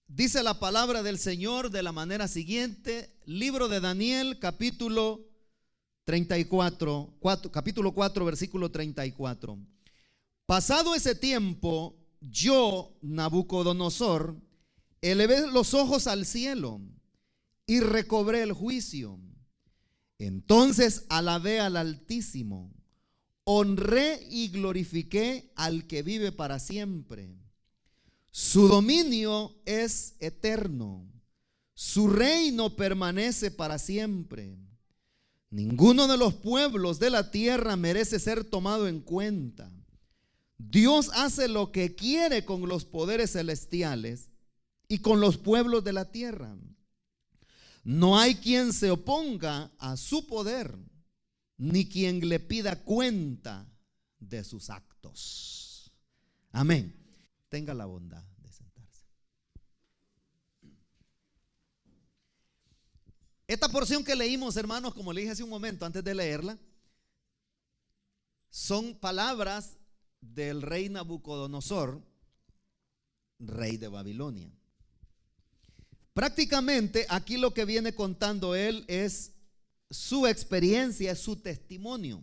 Dice la palabra del Señor de la manera siguiente, libro de Daniel, capítulo 4, versículo 34. Pasado ese tiempo, yo, Nabucodonosor, elevé los ojos al cielo y recobré el juicio. Entonces alabé al Altísimo, honré y glorifiqué al que vive para siempre. Su dominio es eterno, su reino permanece para siempre. Ninguno de los pueblos de la tierra merece ser tomado en cuenta. Dios hace lo que quiere con los poderes celestiales y con los pueblos de la tierra. No hay quien se oponga a su poder, ni quien le pida cuenta de sus actos. Amén. Tenga la bondad de sentarse. Esta porción que leímos, hermanos, como le dije hace un momento antes de leerla, son palabras del rey Nabucodonosor, rey de Babilonia. Prácticamente aquí lo que viene contando él es su experiencia, es su testimonio.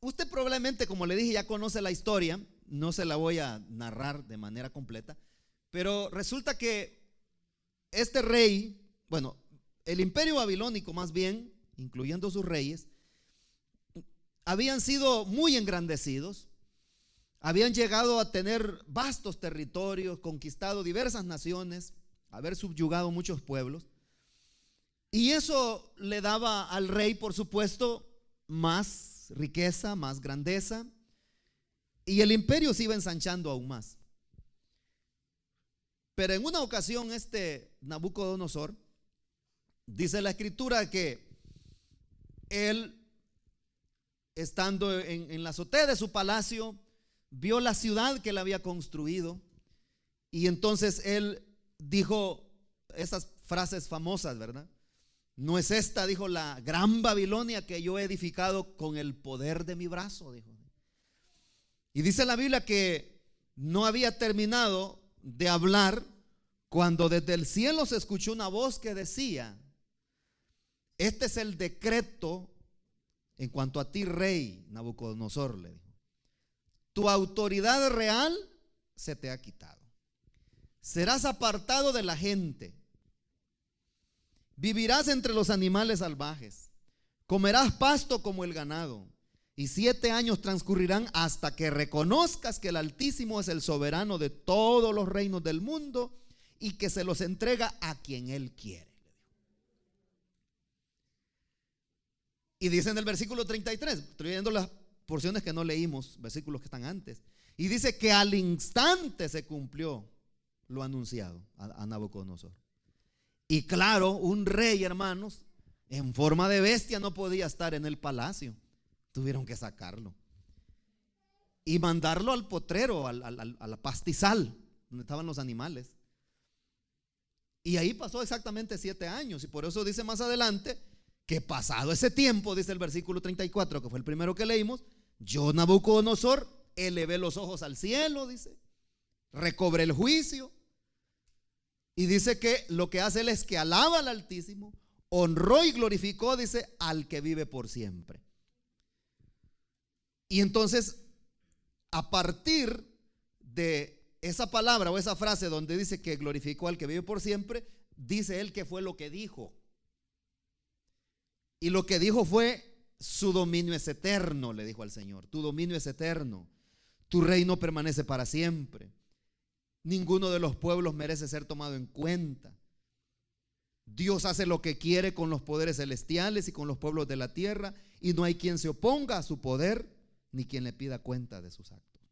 Usted probablemente, como le dije, ya conoce la historia, no se la voy a narrar de manera completa, pero resulta que este rey, bueno, el imperio babilónico más bien, incluyendo sus reyes, habían sido muy engrandecidos, habían llegado a tener vastos territorios, conquistado diversas naciones, haber subyugado muchos pueblos, y eso le daba al rey, por supuesto, más riqueza, más grandeza, y el imperio se iba ensanchando aún más. Pero en una ocasión este Nabucodonosor, dice la escritura que él, estando en la azotea de su palacio, vio la ciudad que él había construido, y entonces él dijo esas frases famosas, ¿verdad? No es esta, dijo, la gran Babilonia que yo he edificado con el poder de mi brazo, dijo. Y dice la Biblia que no había terminado de hablar cuando desde el cielo se escuchó una voz que decía: este es el decreto en cuanto a ti, rey Nabucodonosor, le dijo. Tu autoridad real se te ha quitado. Serás apartado de la gente. Vivirás entre los animales salvajes. Comerás pasto como el ganado. Y 7 años transcurrirán hasta que reconozcas que el Altísimo es el soberano de todos los reinos del mundo y que se los entrega a quien Él quiere. Y dice en el versículo 33, estoy leyendo las porciones que no leímos, versículos que están antes, y dice que al instante se cumplió lo anunciado a Nabucodonosor. Y claro, un rey, hermanos, en forma de bestia no podía estar en el palacio. Tuvieron que sacarlo y mandarlo al potrero, a la pastizal, donde estaban los animales. Y ahí pasó exactamente 7 años. Y por eso dice más adelante que pasado ese tiempo, dice el versículo 34, que fue el primero que leímos, yo, Nabucodonosor, elevé los ojos al cielo, dice, recobré el juicio. Y dice que lo que hace él es que alaba al Altísimo, honró y glorificó, dice, al que vive por siempre. Y entonces, a partir de esa palabra o esa frase donde dice que glorificó al que vive por siempre, dice él que fue lo que dijo. Y lo que dijo fue: su dominio es eterno, le dijo al Señor. Tu dominio es eterno, tu reino permanece para siempre. Ninguno de los pueblos merece ser tomado en cuenta. Dios hace lo que quiere con los poderes celestiales y con los pueblos de la tierra, y no hay quien se oponga a su poder ni quien le pida cuenta de sus actos.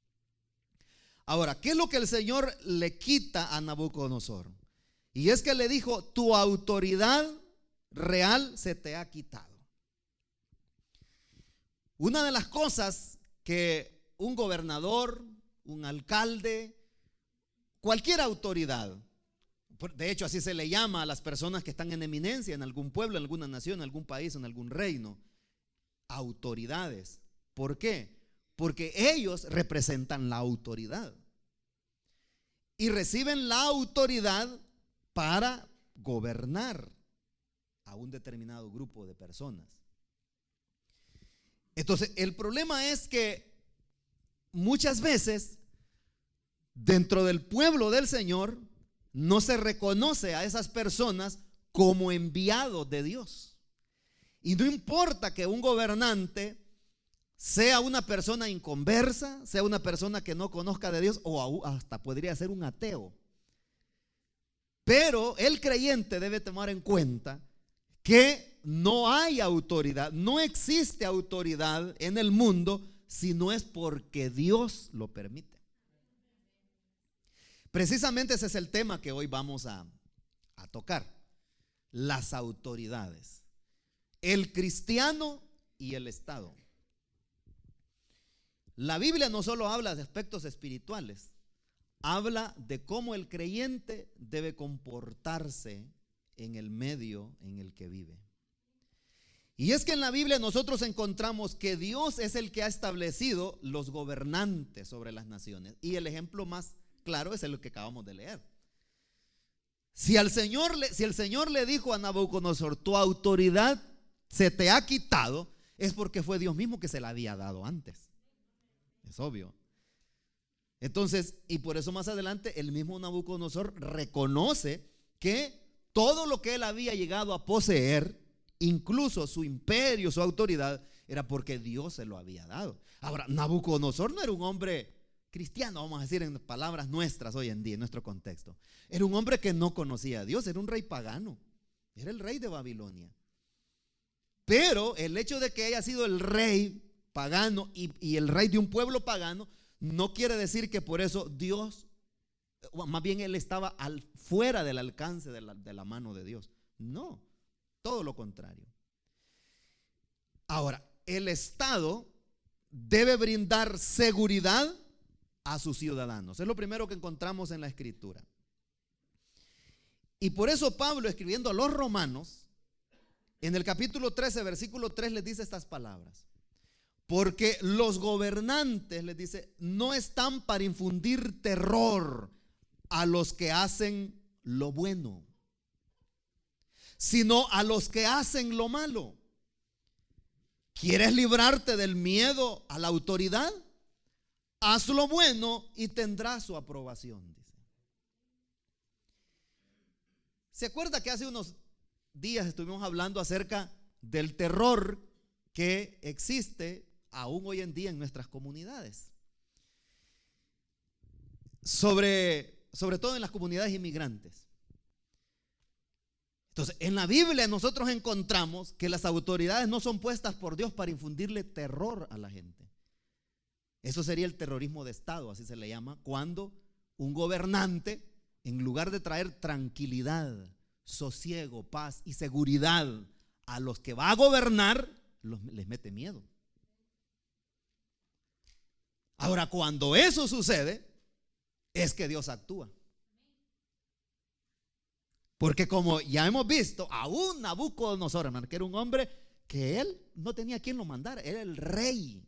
Ahora, ¿qué es lo que el Señor le quita a Nabucodonosor? Y es que le dijo: tu autoridad real se te ha quitado. Una de las cosas que un gobernador, un alcalde, cualquier autoridad, de hecho así se le llama a las personas que están en eminencia en algún pueblo, en alguna nación, en algún país, en algún reino, autoridades. ¿Por qué? Porque ellos representan la autoridad. y reciben la autoridad para gobernar a un determinado grupo de personas. Entonces, el problema es que muchas veces dentro del pueblo del Señor no se reconoce a esas personas como enviados de Dios. Y no importa que un gobernante sea una persona inconversa, sea una persona que no conozca de Dios, o hasta podría ser un ateo. Pero el creyente debe tomar en cuenta que no hay autoridad, no existe autoridad en el mundo si no es porque Dios lo permite. Precisamente ese es el tema que hoy vamos a tocar: las autoridades, el cristiano y el Estado. La Biblia no solo habla de aspectos espirituales, habla de cómo el creyente debe comportarse en el medio en el que vive. Y es que en la Biblia nosotros encontramos que Dios es el que ha establecido los gobernantes sobre las naciones. Y el ejemplo más claro es el que acabamos de leer. Si el Señor le dijo a Nabucodonosor: tu autoridad se te ha quitado, es porque fue Dios mismo que se la había dado antes. Es obvio. Entonces, y por eso más adelante el mismo Nabucodonosor reconoce que todo lo que él había llegado a poseer, incluso su imperio, su autoridad, era porque Dios se lo había dado. Ahora, Nabucodonosor no era un hombre cristiano, vamos a decir en palabras nuestras hoy en día, en nuestro contexto. Era un hombre que no conocía a Dios, era un rey pagano, era el rey de Babilonia. Pero el hecho de que haya sido el rey pagano y el rey de un pueblo pagano, no quiere decir que por eso Dios, más bien él estaba fuera del alcance de la mano de Dios. No, todo lo contrario. Ahora, el Estado debe brindar seguridad a sus ciudadanos. Es lo primero que encontramos en la Escritura. Y por eso Pablo, escribiendo a los romanos, en el capítulo 13, versículo 3, les dice estas palabras: porque los gobernantes, les dice, no están para infundir terror a los que hacen lo bueno, sino a los que hacen lo malo. ¿Quieres librarte del miedo a la autoridad? Haz lo bueno y tendrás su aprobación, dice. ¿Se acuerda que hace unos días estuvimos hablando acerca del terror que existe aún hoy en día en nuestras comunidades? Sobre todo en las comunidades inmigrantes. Entonces, en la Biblia nosotros encontramos que las autoridades no son puestas por Dios para infundirle terror a la gente. Eso sería el terrorismo de Estado, así se le llama, cuando un gobernante, en lugar de traer tranquilidad, sosiego, paz y seguridad a los que va a gobernar, les mete miedo. Ahora, cuando eso sucede, es que Dios actúa. Porque como ya hemos visto, aún Nabucodonosor, hermano, que era un hombre que él no tenía quien lo mandara, era el rey.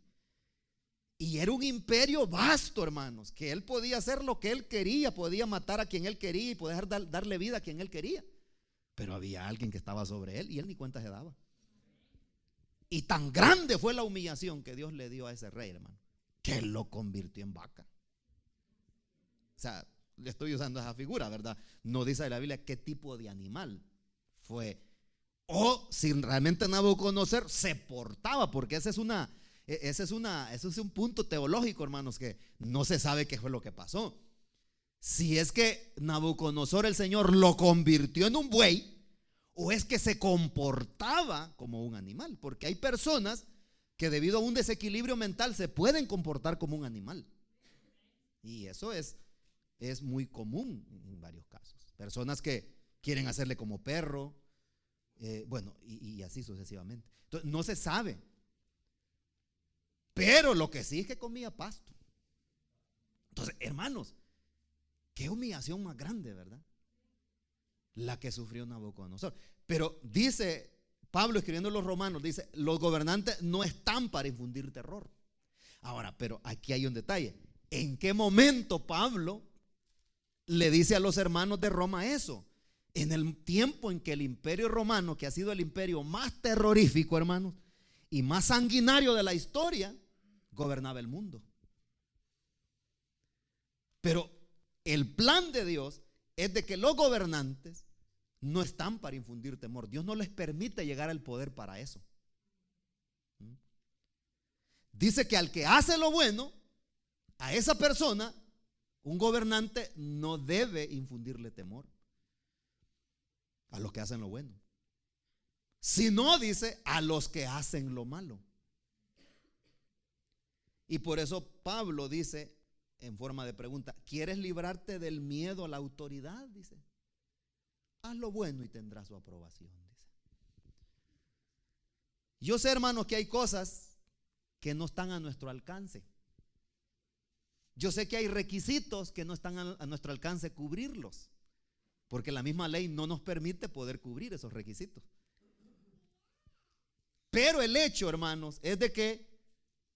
Y era un imperio vasto, hermanos, que él podía hacer lo que él quería, podía matar a quien él quería y poder darle vida a quien él quería. Pero había alguien que estaba sobre él y él ni cuenta se daba. Y tan grande fue la humillación que Dios le dio a ese rey, hermano, que lo convirtió en vaca. O sea, le estoy usando esa figura, ¿verdad? No dice la Biblia qué tipo de animal fue, o si realmente Nabucodonosor se portaba, porque ese es un punto teológico, hermanos, que no se sabe qué fue lo que pasó. Si es que Nabucodonosor, el Señor, lo convirtió en un buey, o es que se comportaba como un animal, porque hay personas que debido a un desequilibrio mental se pueden comportar como un animal, y eso es muy común en varios casos. Personas que quieren hacerle como perro, bueno, y así sucesivamente. Entonces, no se sabe. Pero lo que sí es que comía pasto. Entonces, hermanos, qué humillación más grande, ¿verdad? La que sufrió Nabucodonosor. Pero dice Pablo, escribiendo a los romanos, dice: los gobernantes no están para infundir terror. Ahora, pero aquí hay un detalle. ¿En qué momento Pablo le dice a los hermanos de Roma eso. En el tiempo en que el imperio romano, que ha sido el imperio más terrorífico, hermanos, y más sanguinario de la historia, gobernaba el mundo. Pero el plan de Dios es de que los gobernantes no están para infundir temor. Dios no les permite llegar al poder para eso. Dice que al que hace lo bueno, a esa persona, un gobernante no debe infundirle temor a los que hacen lo bueno, sino, dice, a los que hacen lo malo. Y por eso Pablo dice en forma de pregunta: ¿quieres librarte del miedo a la autoridad? Dice, haz lo bueno y tendrás su aprobación, dice. Yo sé, hermanos, que hay cosas que no están a nuestro alcance. Yo sé que hay requisitos que no están a nuestro alcance cubrirlos, porque la misma ley no nos permite poder cubrir esos requisitos. Pero el hecho, hermanos, es de que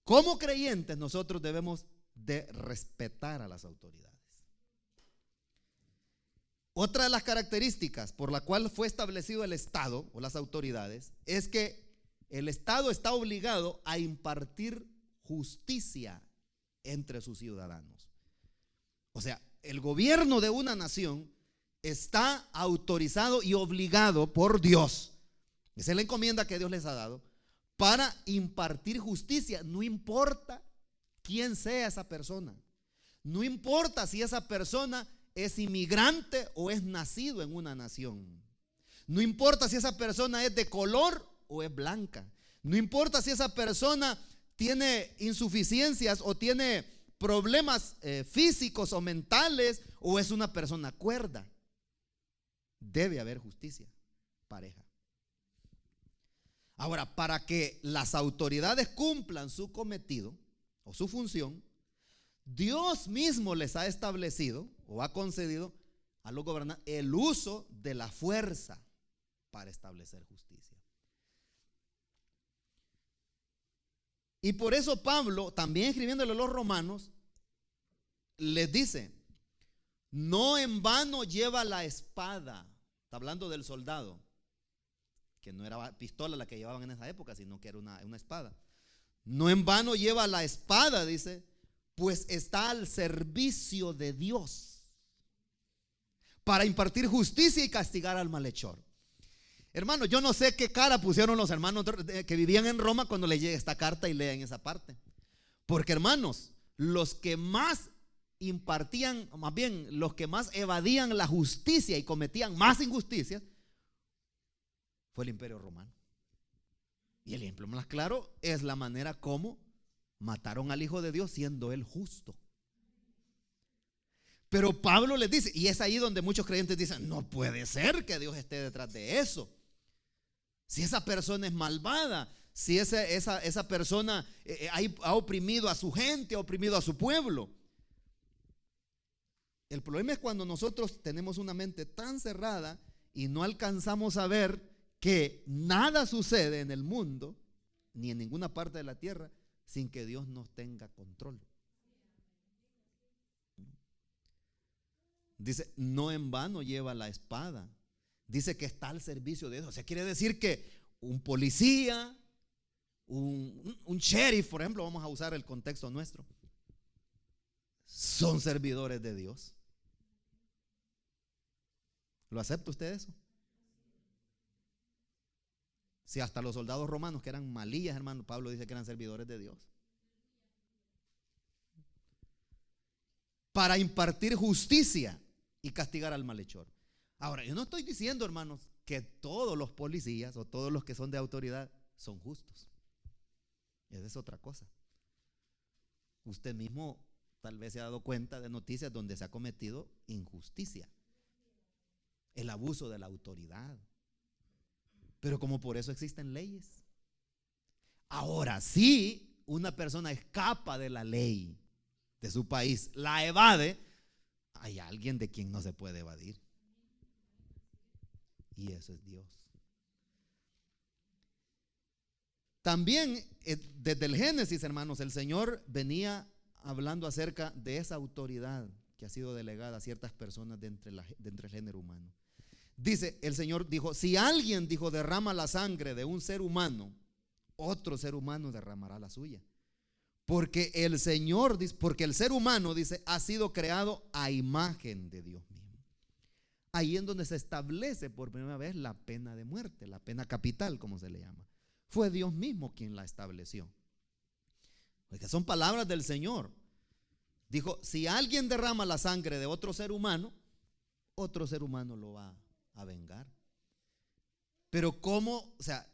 como creyentes nosotros debemos de respetar a las autoridades. Otra de las características por la cual fue establecido el Estado o las autoridades es que el Estado está obligado a impartir justicia entre sus ciudadanos. O sea, el gobierno de una nación está autorizado y obligado por Dios, esa es la encomienda que Dios les ha dado, para impartir justicia. No importa quién sea esa persona, no importa si esa persona es inmigrante o es nacido en una nación, no importa si esa persona es de color o es blanca, no importa si esa persona tiene insuficiencias o tiene problemas físicos o mentales o es una persona cuerda. Debe haber justicia pareja. Ahora, para que las autoridades cumplan su cometido o su función, Dios mismo les ha establecido o ha concedido a los gobernantes el uso de la fuerza para establecer justicia. Y por eso Pablo, también escribiéndole a los romanos, les dice: no en vano lleva la espada. Está hablando del soldado, que no era pistola la que llevaban en esa época, sino que era una espada. No en vano lleva la espada, dice, pues está al servicio de Dios para impartir justicia y castigar al malhechor. Hermano, yo no sé qué cara pusieron los hermanos que vivían en Roma cuando les llega esta carta y leen esa parte. Porque, hermanos, los que más impartían, más bien los que más evadían la justicia y cometían más injusticias, fue el imperio romano. Y el ejemplo más claro es la manera como mataron al Hijo de Dios siendo él justo. Pero Pablo les dice, y es ahí donde muchos creyentes dicen: no puede ser que Dios esté detrás de eso. Si esa persona es malvada, si esa persona ha oprimido a su gente, ha oprimido a su pueblo. El problema es cuando nosotros tenemos una mente tan cerrada y no alcanzamos a ver que nada sucede en el mundo ni en ninguna parte de la tierra sin que Dios nos tenga control. Dice: no en vano lleva la espada. Dice que está al servicio de Dios. O sea, quiere decir que un policía, un sheriff, por ejemplo, vamos a usar el contexto nuestro, son servidores de Dios. ¿Lo acepta usted eso? Si hasta los soldados romanos, que eran malillas, hermano, Pablo dice que eran servidores de Dios para impartir justicia y castigar al malhechor. Ahora, yo no estoy diciendo, hermanos, que todos los policías o todos los que son de autoridad son justos. Esa es otra cosa. Usted mismo tal vez se ha dado cuenta de noticias donde se ha cometido injusticia, el abuso de la autoridad. Pero como por eso existen leyes. Ahora, si una persona escapa de la ley de su país, la evade, hay alguien de quien no se puede evadir. Y eso es Dios. También desde el Génesis, hermanos, el Señor venía hablando acerca de esa autoridad que que ha sido delegada a ciertas personas de entre el género humano. Dice, el Señor dijo, si alguien, dijo, derrama la sangre de un ser humano, otro ser humano derramará la suya. Porque el Señor dice, porque el ser humano, dice, ha sido creado a imagen de Dios mismo. Ahí en donde se establece por primera vez la pena de muerte, la pena capital, como se le llama. Fue Dios mismo quien la estableció. Porque son palabras del Señor. Dijo, si alguien derrama la sangre de otro ser humano, otro ser humano lo va a vengar. Pero ¿cómo? O sea,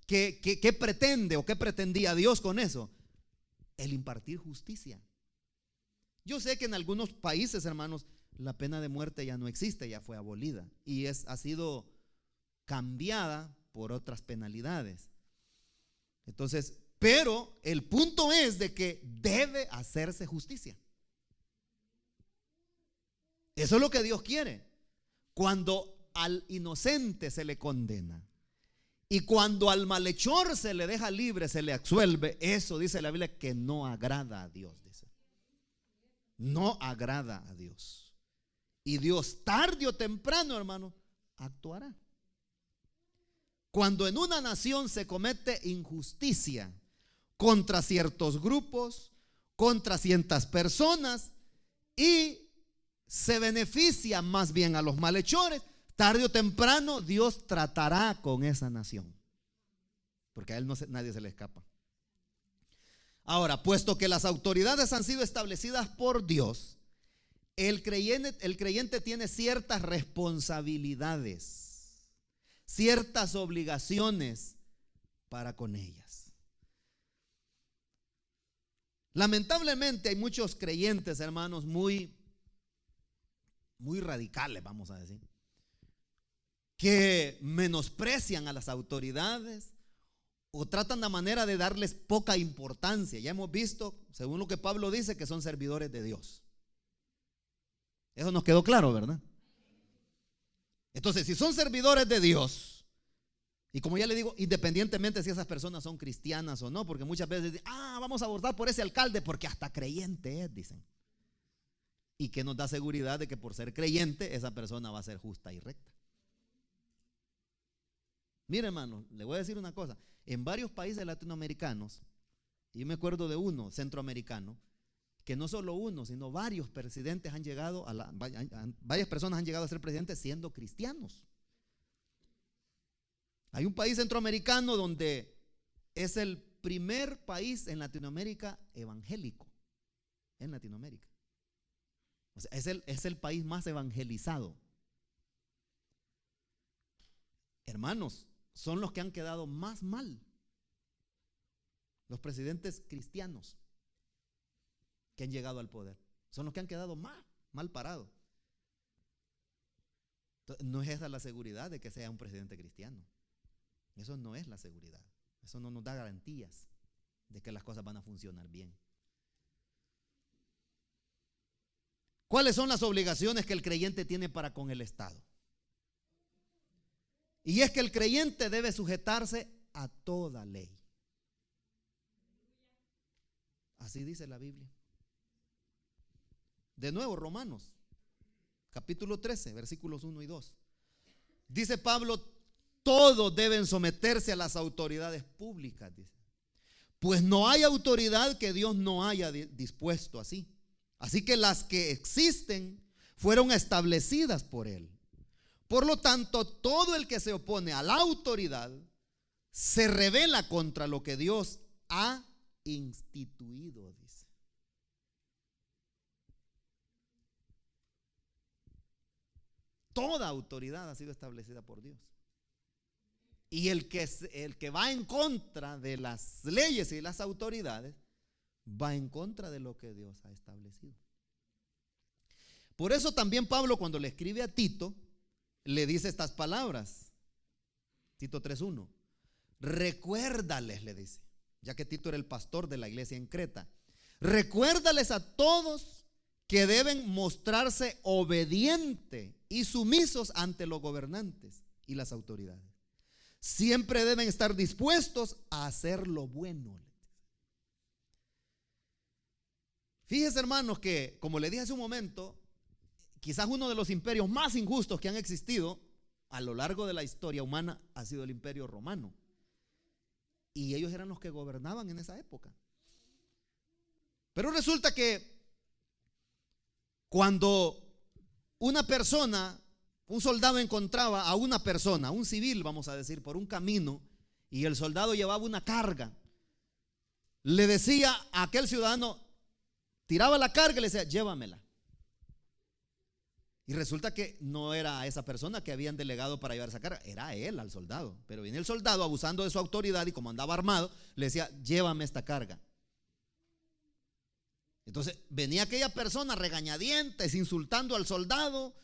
¿qué pretende o qué pretendía Dios con eso? El impartir justicia. Yo sé que en algunos países, hermanos, la pena de muerte ya no existe, ya fue abolida y ha sido cambiada por otras penalidades. Entonces, pero el punto es de que debe hacerse justicia. Eso es lo que Dios quiere. Cuando al inocente se le condena y cuando al malhechor se le deja libre, se le absuelve, eso dice la Biblia que no agrada a Dios, dice. No agrada a Dios. Y Dios tarde o temprano, hermano, actuará. Cuando en una nación se comete injusticia contra ciertos grupos, contra ciertas personas y se beneficia más bien a los malhechores, tarde o temprano Dios tratará con esa nación, porque a él nadie se le escapa. Ahora, puesto que las autoridades han sido establecidas por Dios, el creyente tiene ciertas responsabilidades, ciertas obligaciones para con ellas. Lamentablemente hay muchos creyentes, hermanos, muy radicales, vamos a decir, que menosprecian a las autoridades o tratan de manera de darles poca importancia. Ya hemos visto, según lo que Pablo dice, que son servidores de Dios. Eso nos quedó claro, ¿verdad? Entonces, si son servidores de Dios, y como ya le digo, independientemente si esas personas son cristianas o no, porque muchas veces dicen, vamos a votar por ese alcalde porque hasta creyente es, dicen. Y que nos da seguridad de que por ser creyente esa persona va a ser justa y recta. Mire, hermano, le voy a decir una cosa. En varios países latinoamericanos, y yo me acuerdo de uno centroamericano, que no solo uno, sino varios presidentes han llegado varias personas han llegado a ser presidentes siendo cristianos. Hay un país centroamericano donde es el primer país en Latinoamérica evangélico, en Latinoamérica. O sea, es el país más evangelizado. Hermanos, son los que han quedado más mal, los presidentes cristianos que han llegado al poder. Son los que han quedado mal parados. Entonces, no es esa la seguridad de que sea un presidente cristiano. Eso no es la seguridad. Eso no nos da garantías de que las cosas van a funcionar bien. ¿Cuáles son las obligaciones que el creyente tiene para con el Estado? Y es que el creyente debe sujetarse a toda ley. Así dice la Biblia. De nuevo, Romanos, capítulo 13, versículos 1 y 2. Dice Pablo, todos deben someterse a las autoridades públicas, dice. Pues no hay autoridad que Dios no haya dispuesto así. Así que las que existen fueron establecidas por Él. Por lo tanto, todo el que se opone a la autoridad se rebela contra lo que Dios ha instituido, dice. Toda autoridad ha sido establecida por Dios. Y el que va en contra de las leyes y las autoridades, va en contra de lo que Dios ha establecido. Por eso también Pablo, cuando le escribe a Tito, le dice estas palabras. Tito 3:1. Recuérdales, le dice, ya que Tito era el pastor de la iglesia en Creta. Recuérdales a todos que deben mostrarse obedientes y sumisos ante los gobernantes y las autoridades. Siempre deben estar dispuestos a hacer lo bueno. Fíjese, hermanos, que como le dije hace un momento, quizás uno de los imperios más injustos que han existido a lo largo de la historia humana ha sido el Imperio Romano. Y ellos eran los que gobernaban en esa época. Pero resulta que cuando una persona, un soldado encontraba a una persona, un civil, vamos a decir, por un camino, y el soldado llevaba una carga, le decía a aquel ciudadano, tiraba la carga y le decía, llévamela. Y resulta que no era a esa persona que habían delegado para llevar esa carga, era a él, al soldado. Pero viene el soldado abusando de su autoridad y como andaba armado, le decía, llévame esta carga. Entonces venía aquella persona regañadientes, insultando al soldado,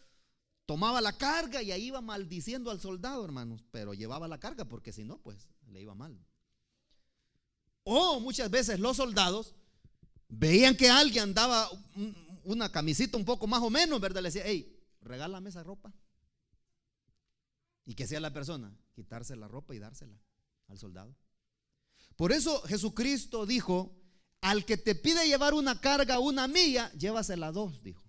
tomaba la carga y ahí iba maldiciendo al soldado, hermanos, pero llevaba la carga porque si no, pues le iba mal. O muchas veces los soldados veían que alguien andaba una camisita un poco más o menos, ¿verdad? Le decía, hey, regálame esa ropa. ¿Y qué hacía la persona? Quitarse la ropa y dársela al soldado. Por eso Jesucristo dijo, al que te pide llevar una carga, una milla, llévasela dos, dijo.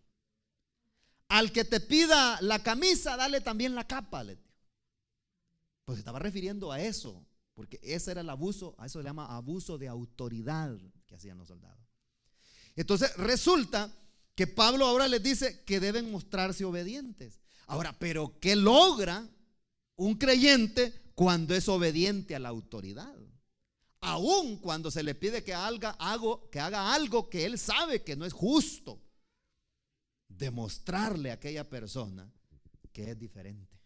Al que te pida la camisa, dale también la capa, le dijo. Pues se estaba refiriendo a eso, porque ese era el abuso, a eso se llama abuso de autoridad que hacían los soldados. Entonces resulta que Pablo ahora les dice que deben mostrarse obedientes. Ahora, pero ¿qué logra un creyente cuando es obediente a la autoridad? Aún cuando se le pide que haga algo que él sabe que no es justo, demostrarle a aquella persona que es diferente.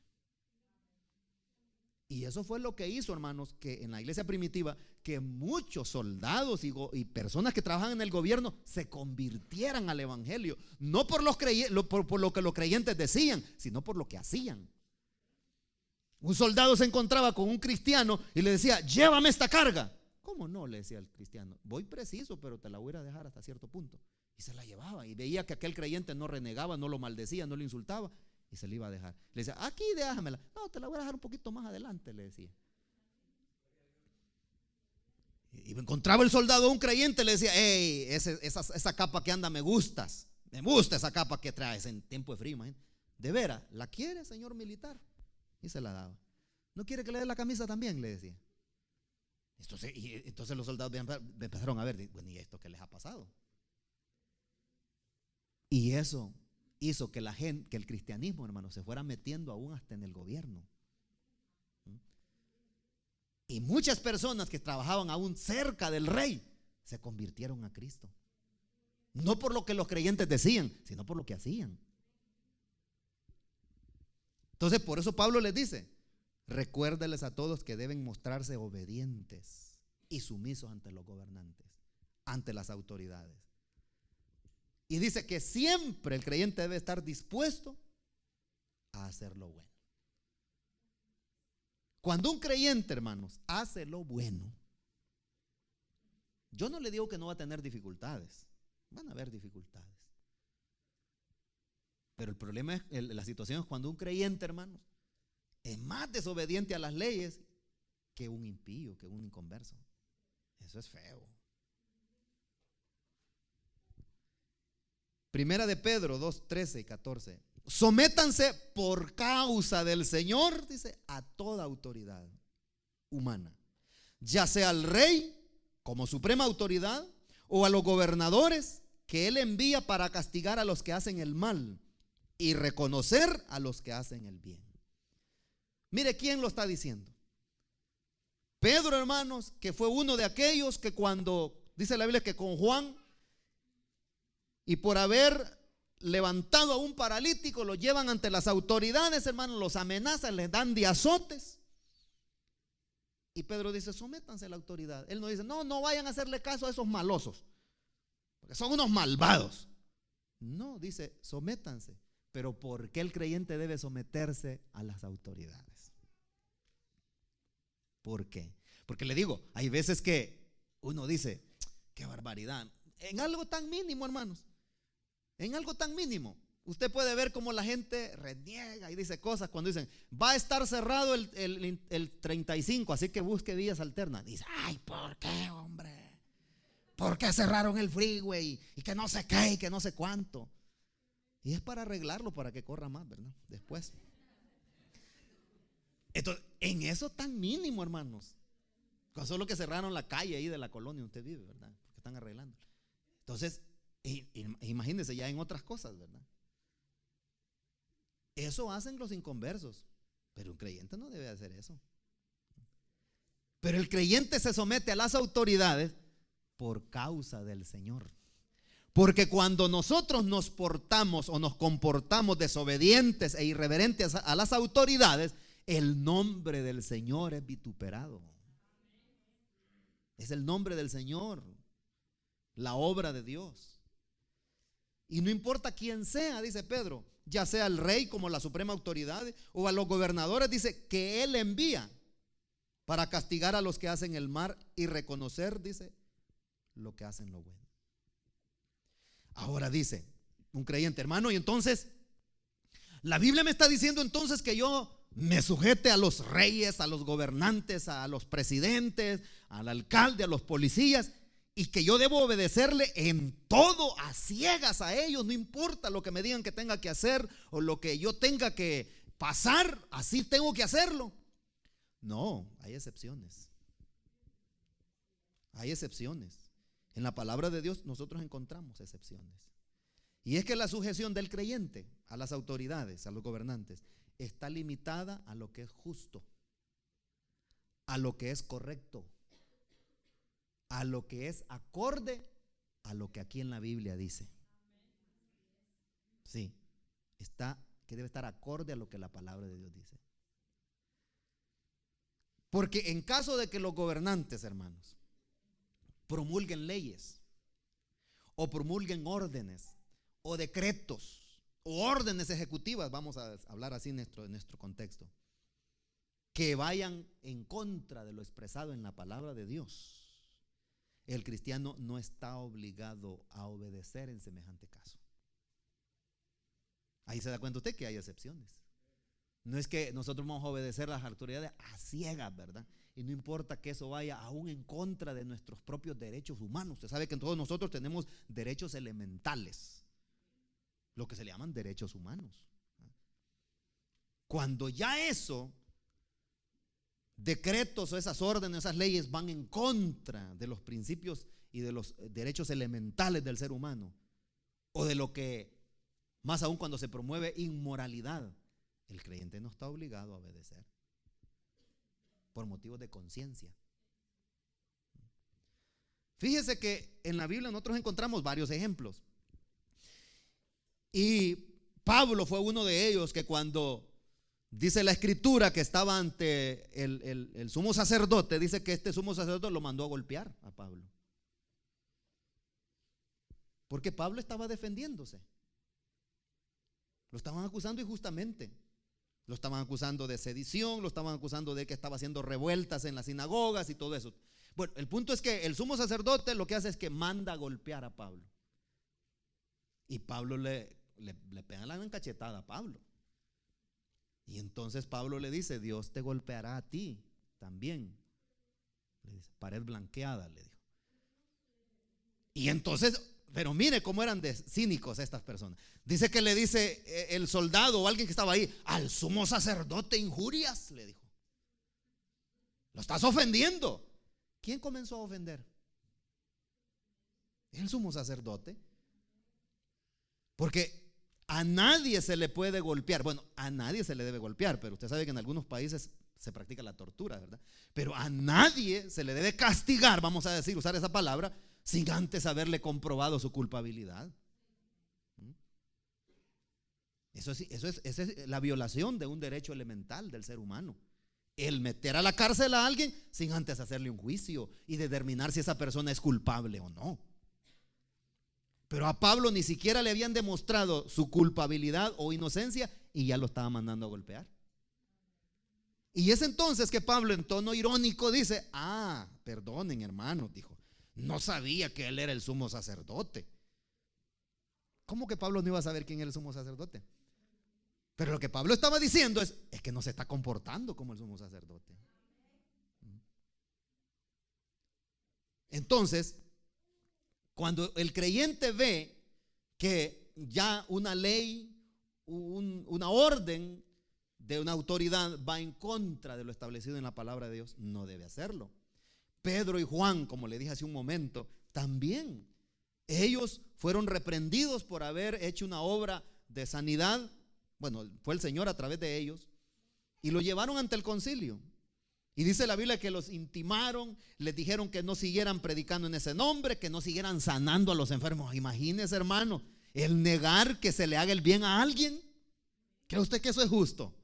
Y eso fue lo que hizo, hermanos, que en la iglesia primitiva, que muchos soldados y personas que trabajan en el gobierno se convirtieran al evangelio, no por lo que los creyentes decían, sino por lo que hacían. Un soldado se encontraba con un cristiano y le decía, llévame esta carga. ¿Cómo no? Le decía el cristiano, voy preciso, pero te la voy a dejar hasta cierto punto. Y se la llevaba y veía que aquel creyente no renegaba, no lo maldecía, no lo insultaba, y se la iba a dejar. Le decía, aquí déjamela. No, te la voy a dejar un poquito más adelante, le decía. Y encontraba el soldado a un creyente, le decía, hey, esa capa que anda me gusta esa capa que traes en tiempo de frío, imagínate. De veras, ¿la quiere, señor militar? Y se la daba. ¿No quiere que le dé la camisa también? Le decía. Entonces los soldados empezaron a ver, bueno, ¿y esto qué les ha pasado? Y eso hizo que que el cristianismo, hermano, se fuera metiendo aún hasta en el gobierno. Y muchas personas que trabajaban aún cerca del rey se convirtieron a Cristo. No por lo que los creyentes decían, sino por lo que hacían. Entonces, por eso Pablo les dice, recuérdeles a todos que deben mostrarse obedientes y sumisos ante los gobernantes, ante las autoridades. Y dice que siempre el creyente debe estar dispuesto a hacer lo bueno. Cuando un creyente, hermanos, hace lo bueno, yo no le digo que no va a tener dificultades, van a haber dificultades. Pero el problema es, la situación es cuando un creyente, hermanos, es más desobediente a las leyes que un impío, que un inconverso. Eso es feo. Primera de Pedro 2, 13 y 14. Sométanse por causa del Señor, dice, a toda autoridad humana, ya sea al rey como suprema autoridad o a los gobernadores que él envía para castigar a los que hacen el mal y reconocer a los que hacen el bien. Mire quién lo está diciendo. Pedro, hermanos, que fue uno de aquellos que cuando, dice la Biblia que con Juan, y por haber levantado a un paralítico, lo llevan ante las autoridades, hermanos, los amenazan, les dan de azotes. Y Pedro dice, sométanse a la autoridad. Él no dice, no vayan a hacerle caso a esos malosos, porque son unos malvados. No, dice, sométanse. Pero ¿por qué el creyente debe someterse a las autoridades? ¿Por qué? Porque le digo, hay veces que uno dice, qué barbaridad, en algo tan mínimo, hermanos, en algo tan mínimo. Usted puede ver cómo la gente reniega y dice cosas cuando dicen, va a estar cerrado el 35, así que busque vías alternas. Dice, ay, ¿por qué, hombre? ¿por qué cerraron el freeway? Y que no sé qué, y que no sé cuánto. Y es para arreglarlo, para que corra más, ¿verdad? Después. Entonces, en eso tan mínimo, hermanos. Con solo que cerraron la calle ahí de la colonia donde usted vive, ¿verdad? Porque están arreglando. Entonces, imagínense ya en otras cosas, ¿verdad? Eso hacen los inconversos. Pero un creyente no debe hacer eso. Pero el creyente se somete a las autoridades por causa del Señor. Porque cuando nosotros nos portamos o nos comportamos desobedientes e irreverentes a las autoridades, el nombre del Señor es vituperado. Es el nombre del Señor, la obra de Dios. Y no importa quién sea, dice Pedro, ya sea el rey como la suprema autoridad o a los gobernadores, dice que Él envía para castigar a los que hacen el mal y reconocer, dice, lo que hacen lo bueno. Ahora dice un creyente, hermano, y entonces la Biblia me está diciendo entonces que yo me sujete a los reyes, a los gobernantes, a los presidentes, al alcalde, a los policías, y que yo debo obedecerle en todo, a ciegas a ellos, no importa lo que me digan que tenga que hacer o lo que yo tenga que pasar, así tengo que hacerlo. No, hay excepciones. Hay excepciones. En la palabra de Dios nosotros encontramos excepciones. Y es que la sujeción del creyente a las autoridades, a los gobernantes, está limitada a lo que es justo, a lo que es correcto, a lo que es acorde a lo que aquí en la Biblia dice. Sí, está, que debe estar acorde a lo que la palabra de Dios dice. Porque en caso de que los gobernantes, hermanos, promulguen leyes o promulguen órdenes o decretos o órdenes ejecutivas, vamos a hablar así en nuestro contexto, que vayan en contra de lo expresado en la palabra de Dios, el cristiano no está obligado a obedecer en semejante caso. Ahí se da cuenta usted que hay excepciones. No es que nosotros vamos a obedecer las autoridades a ciegas, ¿verdad? Y no importa que eso vaya aún en contra de nuestros propios derechos humanos. Usted sabe que todos nosotros tenemos derechos elementales, lo que se le llaman derechos humanos. Cuando ya eso, decretos o esas órdenes, esas leyes van en contra de los principios y de los derechos elementales del ser humano, o de lo que, más aún cuando se promueve inmoralidad, el creyente no está obligado a obedecer por motivos de conciencia. Fíjese que en la Biblia nosotros encontramos varios ejemplos. Y Pablo fue uno de ellos que cuando dice la escritura que estaba ante el sumo sacerdote, dice que este sumo sacerdote lo mandó a golpear a Pablo. Porque Pablo estaba defendiéndose. Lo estaban acusando injustamente. Lo estaban acusando de sedición, lo estaban acusando de que estaba haciendo revueltas en las sinagogas y todo eso. Bueno, el punto es que el sumo sacerdote lo que hace es que manda a golpear a Pablo. Y Pablo le pega la encachetada a Pablo. Y entonces Pablo le dice, Dios te golpeará a ti también. Le dice, pared blanqueada, le dijo. Y entonces, pero mire cómo eran de cínicos estas personas. Dice que le dice el soldado o alguien que estaba ahí, al sumo sacerdote injurias, le dijo. Lo estás ofendiendo. ¿Quién comenzó a ofender? El sumo sacerdote. Porque a nadie se le puede golpear. Bueno, a nadie se le debe golpear, pero usted sabe que en algunos países se practica la tortura, ¿verdad? Pero a nadie se le debe castigar, vamos a decir, usar esa palabra, sin antes haberle comprobado su culpabilidad. Esa es la violación de un derecho elemental del ser humano. El meter a la cárcel a alguien sin antes hacerle un juicio y determinar si esa persona es culpable o no. Pero a Pablo ni siquiera le habían demostrado su culpabilidad o inocencia y ya lo estaba mandando a golpear. Y es entonces que Pablo en tono irónico dice, perdonen hermanos, dijo, no sabía que él era el sumo sacerdote. ¿Cómo que Pablo no iba a saber quién era el sumo sacerdote? Pero lo que Pablo estaba diciendo es que no se está comportando como el sumo sacerdote. Entonces, Cuando el creyente ve que ya una ley, una orden de una autoridad va en contra de lo establecido en la palabra de Dios, no debe hacerlo. Pedro y Juan, como le dije hace un momento, también ellos fueron reprendidos por haber hecho una obra de sanidad. Bueno, fue el Señor a través de ellos, y lo llevaron ante el concilio. Y dice la Biblia que los intimaron, les dijeron que no siguieran predicando en ese nombre, que no siguieran sanando a los enfermos. Imagínese, hermano, el negar que se le haga el bien a alguien. ¿Cree usted que eso es justo?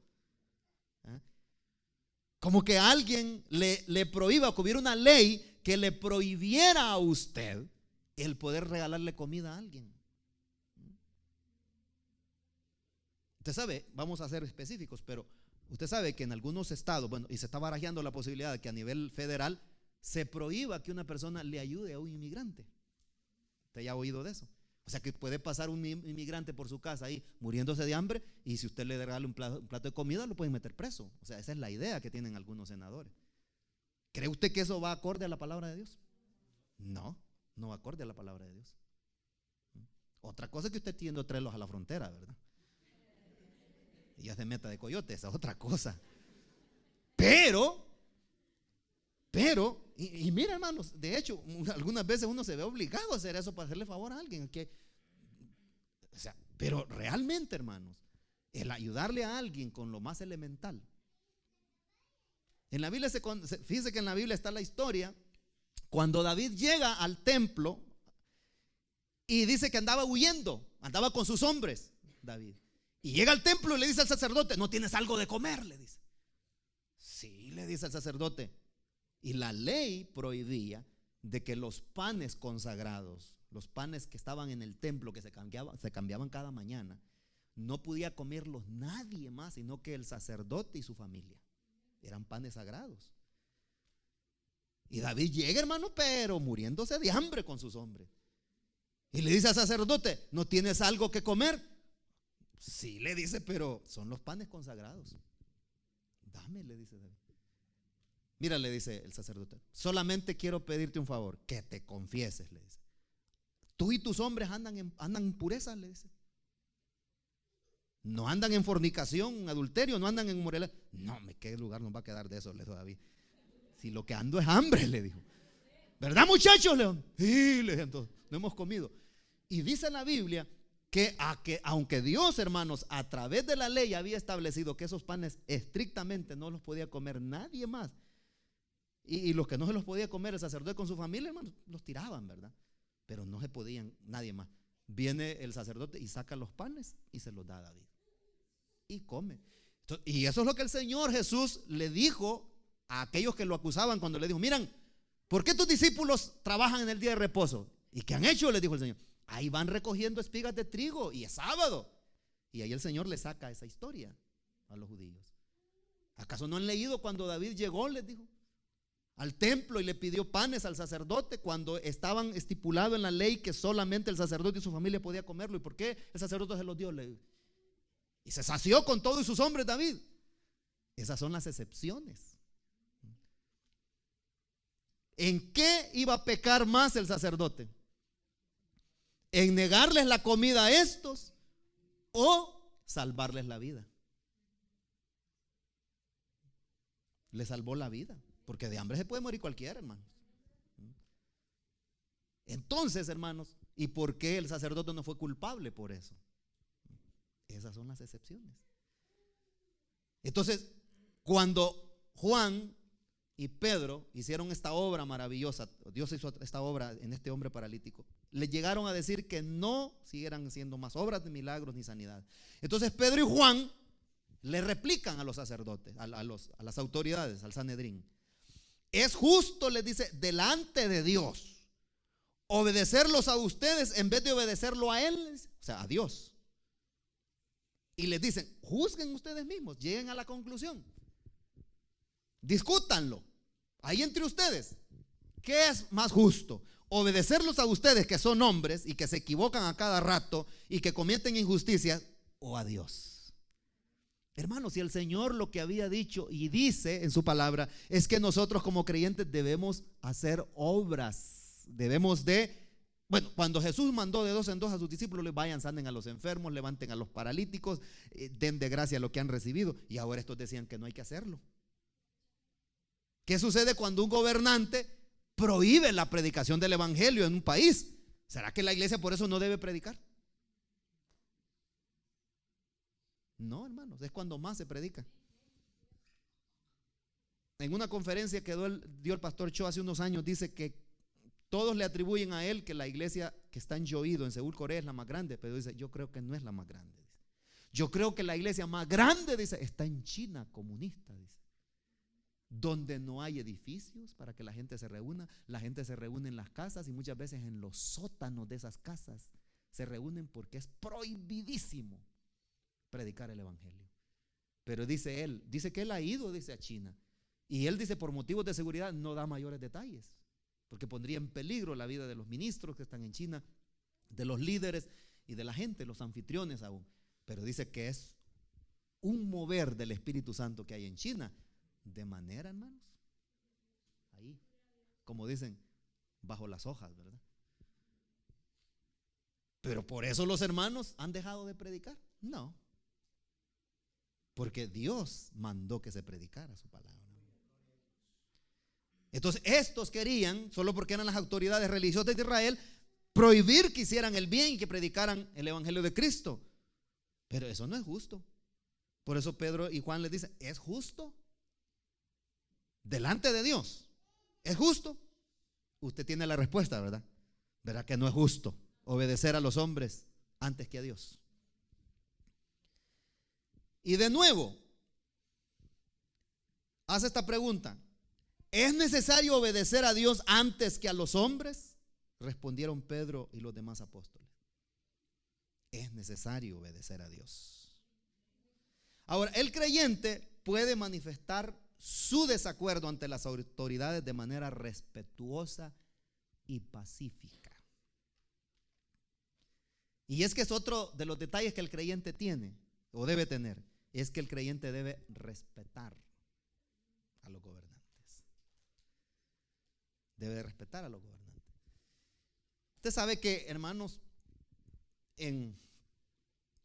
Como que alguien le prohíba, que hubiera una ley que le prohibiera a usted el poder regalarle comida a alguien. Usted sabe, vamos a ser específicos, pero usted sabe que en algunos estados, bueno, y se está barajeando la posibilidad de que a nivel federal se prohíba que una persona le ayude a un inmigrante. Usted ya ha oído de eso. O sea que puede pasar un inmigrante por su casa ahí muriéndose de hambre, y si usted le regala un plato de comida, lo pueden meter preso. O sea, esa es la idea que tienen algunos senadores. ¿Cree usted que eso va acorde a la palabra de Dios? No, no va acorde a la palabra de Dios. Otra cosa es que usted tiende a traerlos a la frontera, ¿verdad? Y ya se meta de coyote, esa es otra cosa. Pero, y mira, hermanos, de hecho, algunas veces uno se ve obligado a hacer eso para hacerle favor a alguien. O sea, pero realmente, hermanos, el ayudarle a alguien con lo más elemental. En la Biblia, fíjese que en la Biblia está la historia cuando David llega al templo y dice que andaba huyendo, andaba con sus hombres, David. Y llega al templo y le dice al sacerdote: ¿no tienes algo de comer?, le dice. Sí, le dice al sacerdote. Y la ley prohibía de que los panes consagrados, los panes que estaban en el templo, que se cambiaban cada mañana, no podía comerlos nadie más sino que el sacerdote y su familia. Eran panes sagrados. Y David llega, hermano, pero muriéndose de hambre con sus hombres. Y le dice al sacerdote: ¿no tienes algo que comer? Sí, le dice, pero son los panes consagrados. Dame, le dice David. Mira, le dice el sacerdote, solamente quiero pedirte un favor, que te confieses, le dice. Tú y tus hombres andan en pureza, le dice. No andan en fornicación, en adulterio, no andan en inmoralidad. No, ¿qué lugar nos va a quedar de eso?, le dijo David. Si lo que ando es hambre, le dijo. ¿Verdad, muchachos? León. Sí, le dijo, no hemos comido. Y dice en la Biblia que aunque Dios, hermanos, a través de la ley había establecido que esos panes estrictamente no los podía comer nadie más, y los que no se los podía comer el sacerdote con su familia, hermanos, los tiraban, ¿verdad? Pero no se podían nadie más. Viene el sacerdote y saca los panes y se los da a David y come. Y eso es lo que el Señor Jesús le dijo a aquellos que lo acusaban cuando le dijo: miran, ¿por qué tus discípulos trabajan en el día de reposo? ¿Y qué han hecho?, le dijo el Señor. Ahí van recogiendo espigas de trigo y es sábado. Y ahí el Señor le saca esa historia a los judíos. ¿Acaso no han leído cuando David llegó, les dijo, al templo y le pidió panes al sacerdote, cuando estaban estipulado en la ley que solamente el sacerdote y su familia podía comerlo? ¿Y por qué el sacerdote se los dio? Y se sació con todos sus hombres David. Esas son las excepciones. ¿En qué iba a pecar más el sacerdote? ¿En negarles la comida a estos o salvarles la vida? Le salvó la vida, porque de hambre se puede morir cualquiera, hermanos. Entonces, hermanos, ¿y por qué el sacerdote no fue culpable por eso? Esas son las excepciones. Entonces, cuando Juan y Pedro hicieron esta obra maravillosa, Dios hizo esta obra en este hombre paralítico, le llegaron a decir que no siguieran haciendo más obras de milagros ni sanidad. Entonces Pedro y Juan le replican a los sacerdotes, a las autoridades, al Sanedrín: es justo, les dice, delante de Dios obedecerlos a ustedes en vez de obedecerlo a Él, o sea, a Dios. Y les dicen: juzguen ustedes mismos, lleguen a la conclusión, discútanlo ahí entre ustedes. ¿Qué es más justo? ¿Obedecerlos a ustedes, que son hombres y que se equivocan a cada rato y que cometen injusticias, o a Dios? Hermanos, si el Señor lo que había dicho y dice en su palabra es que nosotros como creyentes debemos hacer obras, debemos de Bueno, cuando Jesús mandó de 2 en 2 a sus discípulos, les vayan, sanen a los enfermos, levanten a los paralíticos, den de gracia lo que han recibido. Y ahora estos decían que no hay que hacerlo. ¿Qué sucede cuando un gobernante prohíbe la predicación del evangelio en un país? ¿Será que la iglesia por eso no debe predicar? No, hermanos, es cuando más se predica. En una conferencia que dio el pastor Cho hace unos años, dice que todos le atribuyen a él que la iglesia que está en Yoido, en Seúl, Corea, es la más grande. Pero dice, yo creo que no es la más grande. Yo creo que la iglesia más grande, dice, está en China comunista, dice, donde no hay edificios para que la gente se reúna. La gente se reúne en las casas y muchas veces en los sótanos de esas casas se reúnen porque es prohibidísimo predicar el evangelio. Pero dice que él ha ido, dice, a China. Y él dice, por motivos de seguridad no da mayores detalles, porque pondría en peligro la vida de los ministros que están en China, de los líderes y de la gente, los anfitriones aún. Pero dice que es un mover del Espíritu Santo que hay en China, de manera, hermanos, ahí, como dicen, bajo las hojas, ¿verdad? Pero por eso los hermanos han dejado de predicar. No, porque Dios mandó que se predicara su palabra. Entonces estos querían, solo porque eran las autoridades religiosas de Israel, prohibir que hicieran el bien y que predicaran el evangelio de Cristo. Pero eso no es justo. Por eso Pedro y Juan les dicen, ¿es justo? Delante de Dios, ¿es justo? Usted tiene la respuesta, ¿verdad? ¿Verdad que no es justo obedecer a los hombres antes que a Dios? Y de nuevo, hace esta pregunta: ¿es necesario obedecer a Dios antes que a los hombres? Respondieron Pedro y los demás apóstoles. Es necesario obedecer a Dios. Ahora, el creyente puede manifestar su desacuerdo ante las autoridades de manera respetuosa y pacífica. Y es que es otro de los detalles que el creyente tiene o debe tener, es que el creyente debe respetar a los gobernantes. Debe respetar a los gobernantes. Usted sabe que, hermanos, en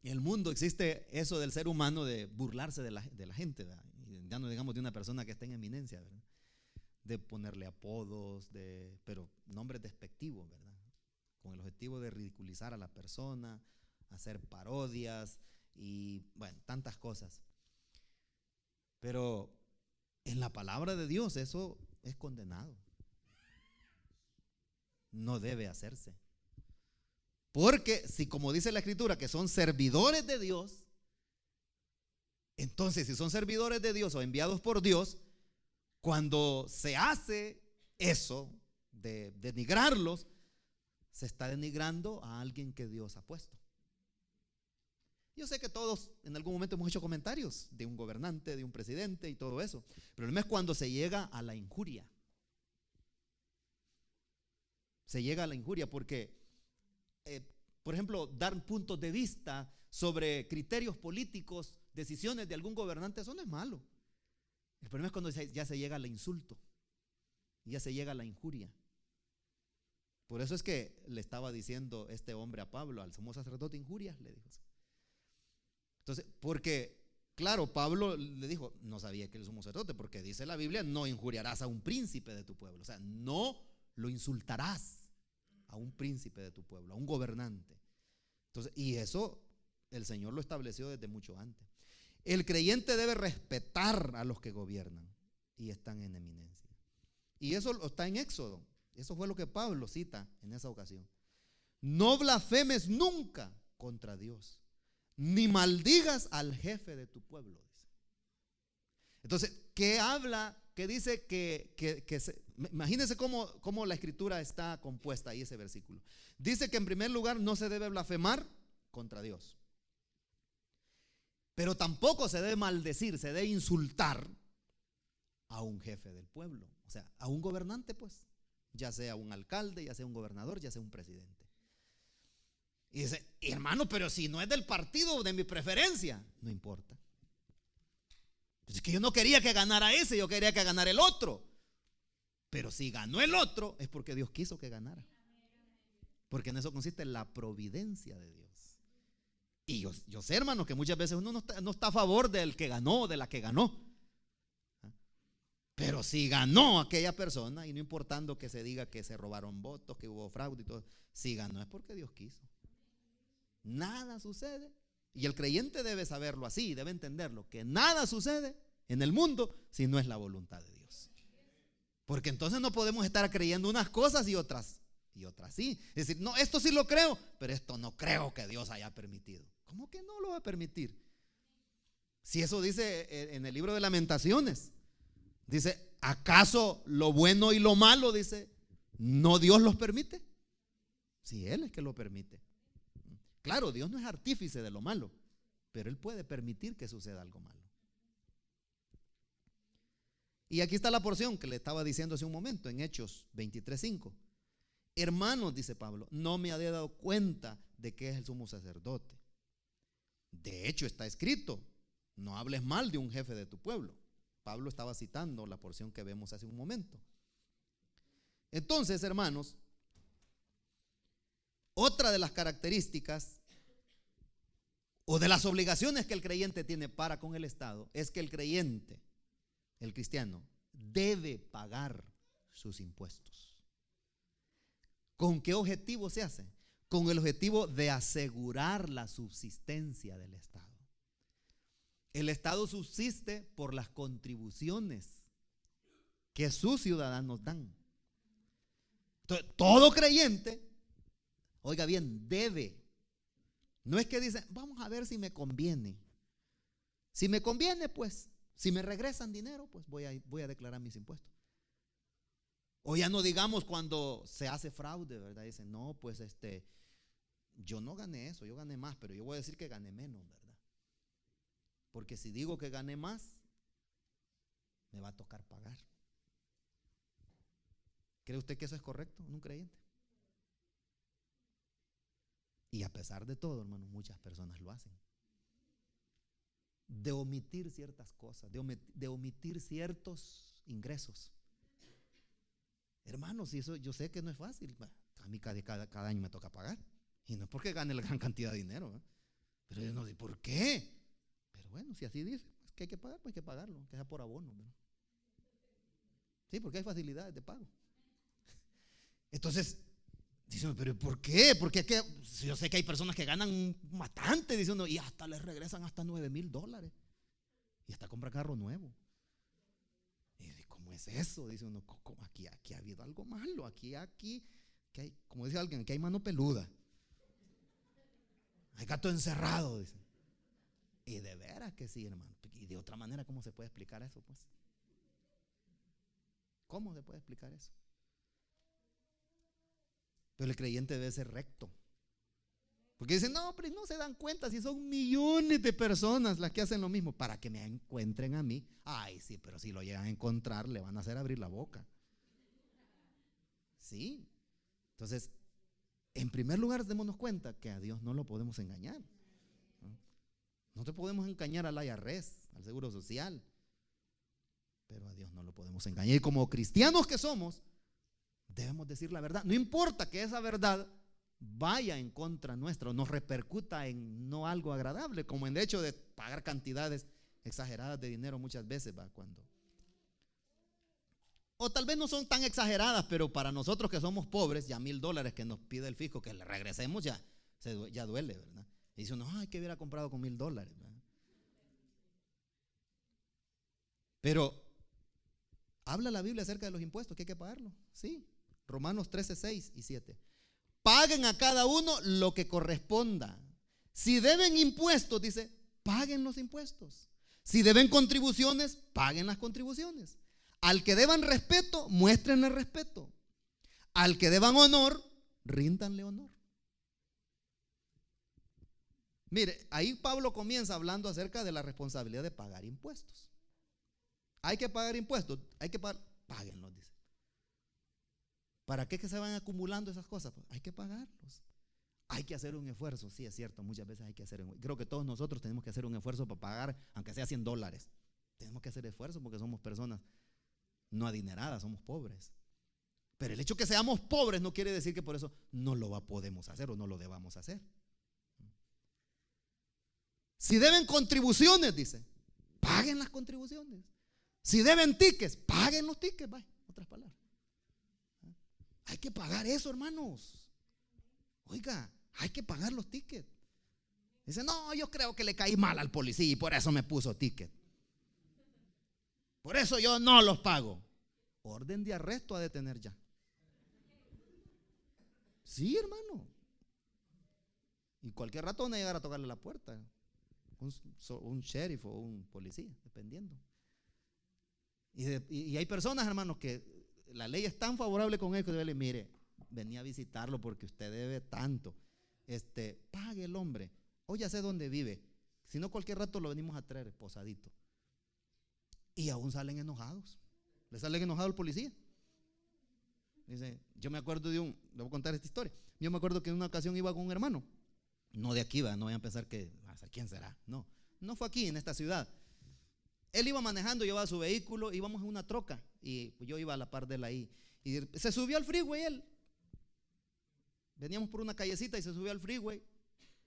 el mundo existe eso del ser humano de burlarse de la gente, ¿verdad? Ya no digamos de una persona que está en eminencia, ¿verdad? De ponerle apodos, pero nombres despectivos, ¿verdad? Con el objetivo de ridiculizar a la persona, hacer parodias y, bueno, tantas cosas. Pero en la palabra de Dios eso es condenado. No debe hacerse. Porque si, como dice la Escritura, que son servidores de Dios, entonces si son servidores de Dios o enviados por Dios, cuando se hace eso de denigrarlos, se está denigrando a alguien que Dios ha puesto. Yo sé que todos en algún momento hemos hecho comentarios de un gobernante, de un presidente y todo eso. Pero el problema es cuando se llega a la injuria. Se llega a la injuria porque, por ejemplo, dar puntos de vista sobre criterios políticos, decisiones de algún gobernante, eso no es malo. El problema es cuando ya se llega al insulto, ya se llega a la injuria. Por eso es que le estaba diciendo este hombre a Pablo, al sumo sacerdote, injurias, le dijo. Entonces, porque, claro, Pablo le dijo, no sabía que él es sumo sacerdote, porque dice la Biblia, no injuriarás a un príncipe de tu pueblo. O sea, no lo insultarás a un príncipe de tu pueblo, a un gobernante. Entonces, y eso el Señor lo estableció desde mucho antes. El creyente debe respetar a los que gobiernan y están en eminencia. Y eso está en Éxodo. Eso fue lo que Pablo cita en esa ocasión. No blasfemes nunca contra Dios, ni maldigas al jefe de tu pueblo. Entonces, ¿qué habla? ¿Qué dice imagínense cómo la escritura está compuesta ahí, ese versículo? Dice que en primer lugar no se debe blasfemar contra Dios, pero tampoco se debe maldecir, se debe insultar a un jefe del pueblo, o sea, a un gobernante, pues, ya sea un alcalde, ya sea un gobernador, ya sea un presidente. Y dice, hermano, pero si no es del partido de mi preferencia, no importa. Pues es que yo no quería que ganara ese, yo quería que ganara el otro. Pero si ganó el otro, es porque Dios quiso que ganara. porque en eso consiste la providencia de Dios. Y yo sé, hermanos, que muchas veces uno no está a favor del que ganó, de la que ganó. Pero si ganó aquella persona, y no importando que se diga que se robaron votos, que hubo fraude y todo, si ganó es porque Dios quiso. Nada sucede. Y el creyente debe saberlo así, debe entenderlo, que nada sucede en el mundo si no es la voluntad de Dios. Porque entonces no podemos estar creyendo unas cosas y otras sí. Es decir, no, esto sí lo creo, pero esto no creo que Dios haya permitido. ¿Cómo que no lo va a permitir? Si eso dice en el libro de Lamentaciones, dice, ¿acaso lo bueno y lo malo, dice, no Dios los permite? Si Él es que lo permite. Claro, Dios no es artífice de lo malo, pero Él puede permitir que suceda algo malo. Y aquí está la porción que le estaba diciendo hace un momento, en Hechos 23:5. Hermanos, dice Pablo, no me había dado cuenta de que es el sumo sacerdote. De hecho está escrito, no hables mal de un jefe de tu pueblo. Pablo estaba citando la porción que vemos hace un momento. Entonces, hermanos, otra de las características o de las obligaciones que el creyente tiene para con el Estado es que el creyente, el cristiano, debe pagar sus impuestos. ¿Con qué objetivo se hace? Con el objetivo de asegurar la subsistencia del Estado. El Estado subsiste por las contribuciones que sus ciudadanos dan. Entonces, todo creyente, oiga bien, debe. No es que dice, vamos a ver si me conviene. Si me conviene, pues, si me regresan dinero, pues voy a declarar mis impuestos. O ya no digamos cuando se hace fraude, ¿verdad? Dicen, no, pues yo no gané eso, yo gané más, pero yo voy a decir que gané menos, ¿verdad? Porque si digo que gané más, me va a tocar pagar. ¿Cree usted que eso es correcto en un creyente? Y a pesar de todo, hermanos, muchas personas lo hacen. De omitir ciertas cosas, de omitir ciertos ingresos. Hermanos, y eso yo sé que no es fácil. A mí cada año me toca pagar. Y no es porque gane la gran cantidad de dinero, ¿eh? Pero yo no sé por qué. Pero bueno, si así dice, pues que hay que pagar, pues hay que pagarlo, que sea por abono, ¿no? Sí, porque hay facilidades de pago. Entonces, dice uno, pero ¿por qué? Porque yo sé que hay personas que ganan bastante, dice uno, y hasta les regresan hasta $9,000. Y hasta compran carro nuevo. Y ¿cómo es eso? Dice uno, aquí ha habido algo malo, aquí, que hay, como dice alguien, aquí hay mano peluda. Hay gato encerrado, dice. Y de veras que sí, hermano. Y de otra manera, ¿cómo se puede explicar eso, pues? ¿Cómo se puede explicar eso? Pero el creyente debe ser recto. Porque dicen, no, pero no se dan cuenta si son millones de personas las que hacen lo mismo. Para que me encuentren a mí. Ay, sí, pero si lo llegan a encontrar, le van a hacer abrir la boca. Sí. Entonces, en primer lugar, démonos cuenta que a Dios no lo podemos engañar. No te podemos engañar al IRS, al Seguro Social. Pero a Dios no lo podemos engañar. Y como cristianos que somos, debemos decir la verdad. No importa que esa verdad vaya en contra nuestra o nos repercuta en no algo agradable, como en el hecho de pagar cantidades exageradas de dinero muchas veces, o tal vez no son tan exageradas, pero para nosotros que somos pobres, ya $1,000 que nos pide el fisco que le regresemos ya duele, ¿verdad? Y dice uno, ay, que hubiera comprado con $1,000, ¿verdad? Pero habla la Biblia acerca de los impuestos, que hay que pagarlo. Sí, Romanos 13:6 y 7. Paguen a cada uno lo que corresponda. Si deben impuestos, dice, paguen los impuestos. Si deben contribuciones, paguen las contribuciones. Al que deban respeto, muéstrenle respeto. Al que deban honor, ríndanle honor. Mire, ahí Pablo comienza hablando acerca de la responsabilidad de pagar impuestos. Hay que pagar impuestos, hay que pagar, páguenlos, dice. ¿Para qué que se van acumulando esas cosas? Pues hay que pagarlos. Hay que hacer un esfuerzo, sí es cierto, muchas veces hay que hacer creo que todos nosotros tenemos que hacer un esfuerzo para pagar, aunque sea $100. Tenemos que hacer esfuerzo porque somos personas no adineradas, somos pobres. Pero el hecho que seamos pobres no quiere decir que por eso no lo podemos hacer o no lo debamos hacer. Si deben contribuciones, dice, paguen las contribuciones. Si deben tickets, paguen los tickets, vaya, otras palabras. Hay que pagar eso, hermanos. Oiga, hay que pagar los tickets. Dice, no, yo creo que le caí mal al policía y por eso me puso ticket. Por eso yo no los pago. Orden de arresto a detener ya. Sí, hermano. Y cualquier rato van a llegar a tocarle la puerta. Un sheriff o un policía, dependiendo. Y hay personas, hermanos, que la ley es tan favorable con él que le mire, venía a visitarlo porque usted debe tanto. Pague el hombre. Hoy ya sé dónde vive. Si no, cualquier rato lo venimos a traer posadito. Y aún salen enojados. Le salen enojados al policía. Dice, yo me acuerdo le voy a contar esta historia. Yo me acuerdo que en una ocasión iba con un hermano. No de aquí, no vayan a pensar que, ¿quién será? No fue aquí, en esta ciudad. Él iba manejando, llevaba su vehículo, íbamos en una troca y yo iba a la par de él ahí. Y se subió al freeway él. Veníamos por una callecita y se subió al freeway.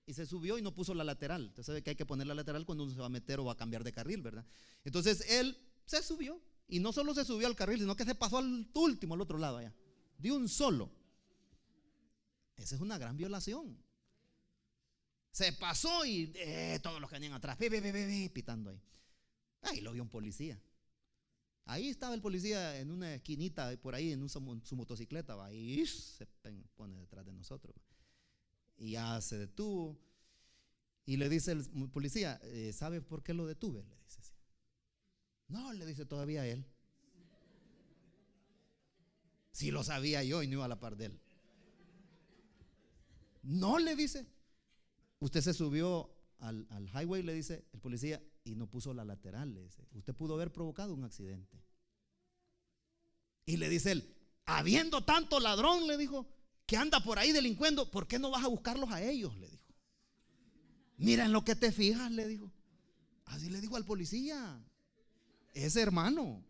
Y se subió y no puso la lateral. Usted sabe que hay que poner la lateral cuando uno se va a meter o va a cambiar de carril, ¿verdad? Entonces él se subió. Y no solo se subió al carril, sino que se pasó al último, al otro lado allá. De un solo. Esa es una gran violación. Se pasó y todos los que venían atrás, pitando ahí. Ahí lo vio un policía. Ahí estaba el policía en una esquinita por ahí en su motocicleta. Va, y se pone detrás de nosotros. Y ya se detuvo. Y le dice el policía, ¿sabe por qué lo detuve? Le dice así. No, le dice todavía él. Si lo sabía yo y no iba a la par de él. No, le dice. Usted se subió al highway, le dice el policía, y no puso la lateral, le dice. Usted pudo haber provocado un accidente. Y le dice él, habiendo tanto ladrón, le dijo, que anda por ahí delincuendo, ¿por qué no vas a buscarlos a ellos? Le dijo. Mira en lo que te fijas, le dijo. Así le dijo al policía. Ese hermano.